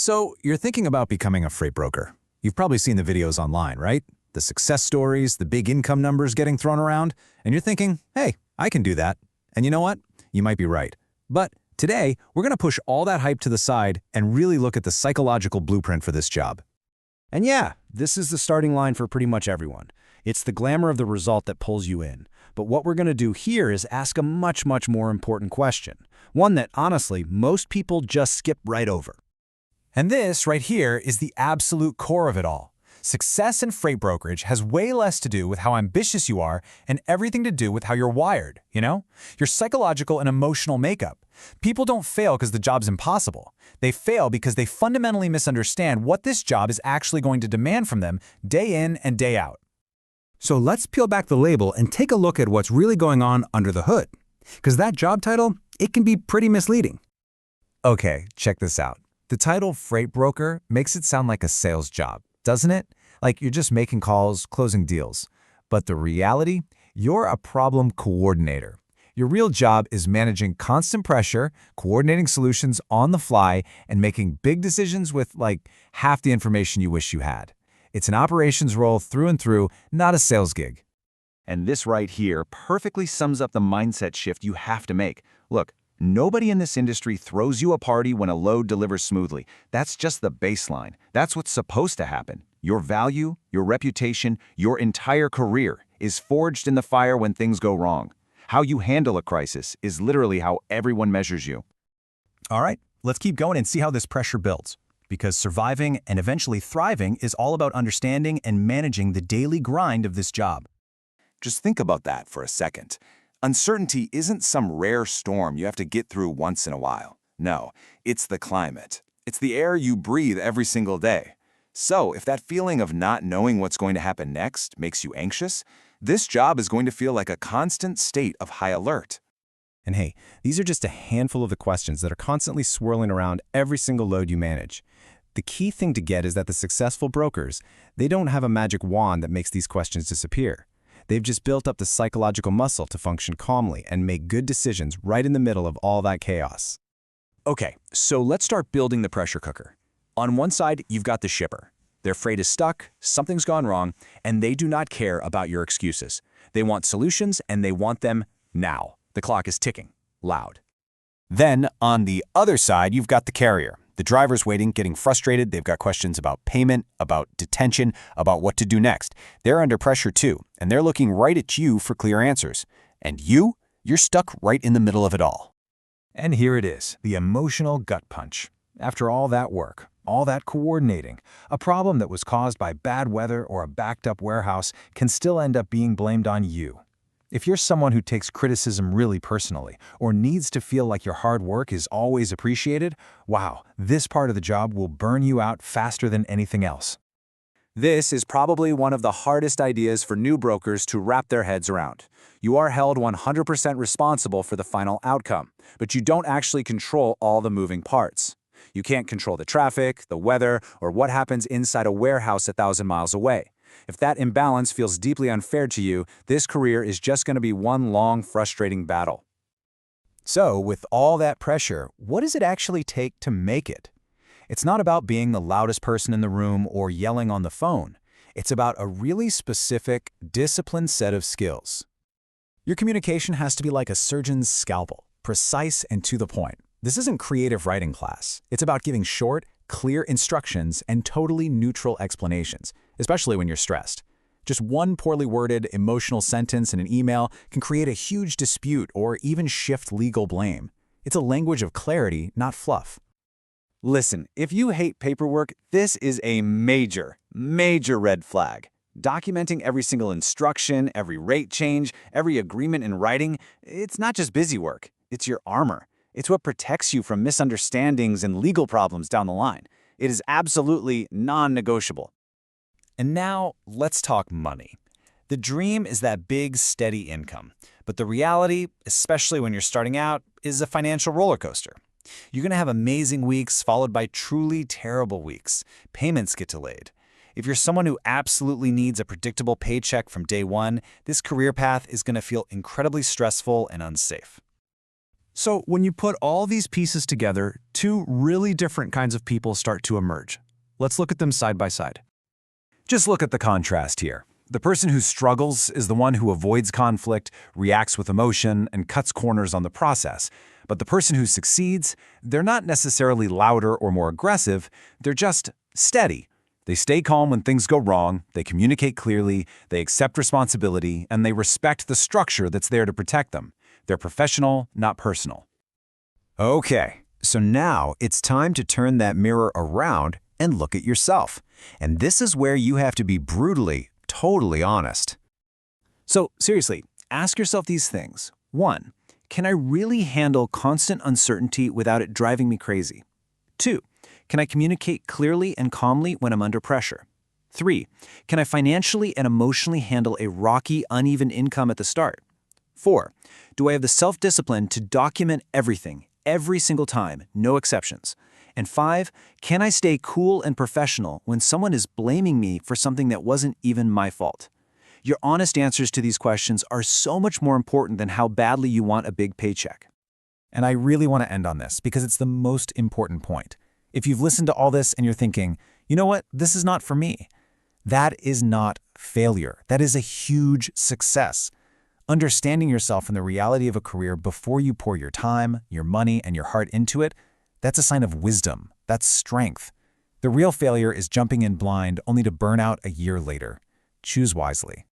So, you're thinking about becoming a freight broker. You've probably seen the videos online, right? The success stories, the big income numbers getting thrown around, and you're thinking, hey, I can do that. And you know what? You might be right. But today, we're going to push all that hype to the side and really look at the psychological blueprint for this job. And yeah, this is the starting line for pretty much everyone. It's the glamour of the result that pulls you in. But what we're going to do here is ask a much more important question. One that, honestly, most people just skip right over. And this right here is the absolute core of it all. Success in freight brokerage has way less to do with how ambitious you are and everything to do with how you're wired, your psychological and emotional makeup. People don't fail because the job's impossible. They fail because they fundamentally misunderstand what this job is actually going to demand from them day in and day out. So let's peel back the label and take a look at what's really going on under the hood. Because that job title, it can be pretty misleading. Okay, check this out. The title freight broker makes it sound like a sales job, doesn't it? Like you're just making calls, closing deals. But the reality? You're a problem coordinator. Your real job is managing constant pressure, coordinating solutions on the fly, and making big decisions with, half the information you wish you had. It's an operations role through and through, not a sales gig. And this right here perfectly sums up the mindset shift you have to make. Look, nobody in this industry throws you a party when a load delivers smoothly. That's just the baseline. That's what's supposed to happen. Your value, your reputation, your entire career is forged in the fire when things go wrong. How you handle a crisis is literally how everyone measures you. All right, let's keep going and see how this pressure builds. Because surviving and eventually thriving is all about understanding and managing the daily grind of this job. Just think about that for a second. Uncertainty isn't some rare storm you have to get through once in a while. No, it's the climate. It's the air you breathe every single day. So if that feeling of not knowing what's going to happen next makes you anxious, this job is going to feel like a constant state of high alert. And hey, these are just a handful of the questions that are constantly swirling around every single load you manage. The key thing to get is that the successful brokers, they don't have a magic wand that makes these questions disappear. They've just built up the psychological muscle to function calmly and make good decisions right in the middle of all that chaos. Okay, so let's start building the pressure cooker. On one side, you've got the shipper. Their freight is stuck, something's gone wrong, and they do not care about your excuses. They want solutions, and they want them now. The clock is ticking, loud. Then, on the other side, you've got the carrier. The driver's waiting, getting frustrated. They've got questions about payment, about detention, about what to do next. They're under pressure too, and they're looking right at you for clear answers. And you're stuck right in the middle of it all. And here it is, the emotional gut punch. After all that work, all that coordinating, a problem that was caused by bad weather or a backed-up warehouse can still end up being blamed on you. If you're someone who takes criticism really personally or needs to feel like your hard work is always appreciated, wow, this part of the job will burn you out faster than anything else. This is probably one of the hardest ideas for new brokers to wrap their heads around. You are held 100% responsible for the final outcome, but you don't actually control all the moving parts. You can't control the traffic, the weather, or what happens inside a warehouse 1,000 miles away. If that imbalance feels deeply unfair to you, this career is just going to be one long, frustrating battle. So, with all that pressure, what does it actually take to make it? It's not about being the loudest person in the room or yelling on the phone. It's about a really specific, disciplined set of skills. Your communication has to be like a surgeon's scalpel, precise and to the point. This isn't creative writing class. It's about giving short, clear instructions and totally neutral explanations, especially when you're stressed. Just one poorly worded, emotional sentence in an email can create a huge dispute or even shift legal blame. It's a language of clarity, not fluff. Listen, if you hate paperwork, this is a major red flag. Documenting every single instruction, every rate change, every agreement in writing, it's not just busy work, it's your armor. It's what protects you from misunderstandings and legal problems down the line. It is absolutely non-negotiable. And now, let's talk money. The dream is that big, steady income. But the reality, especially when you're starting out, is a financial roller coaster. You're going to have amazing weeks followed by truly terrible weeks. Payments get delayed. If you're someone who absolutely needs a predictable paycheck from day one, this career path is going to feel incredibly stressful and unsafe. So when you put all these pieces together, two really different kinds of people start to emerge. Let's look at them side by side. Just look at the contrast here. The person who struggles is the one who avoids conflict, reacts with emotion, and cuts corners on the process. But the person who succeeds, they're not necessarily louder or more aggressive, they're just steady. They stay calm when things go wrong, they communicate clearly, they accept responsibility, and they respect the structure that's there to protect them. They're professional, not personal. Okay, so now it's time to turn that mirror around and look at yourself. And this is where you have to be brutally, totally honest. So seriously, ask yourself these things. 1. Can I really handle constant uncertainty without it driving me crazy? 2. Can I communicate clearly and calmly when I'm under pressure? 3. Can I financially and emotionally handle a rocky, uneven income at the start? 4. Do I have the self-discipline to document everything, every single time, no exceptions? And 5. Can I stay cool and professional when someone is blaming me for something that wasn't even my fault? Your honest answers to these questions are so much more important than how badly you want a big paycheck. And I really want to end on this because it's the most important point. If you've listened to all this and you're thinking, you know what, this is not for me, that is not failure. That is a huge success. Understanding yourself and the reality of a career before you pour your time, your money, and your heart into it, that's a sign of wisdom. That's strength. The real failure is jumping in blind only to burn out a year later. Choose wisely.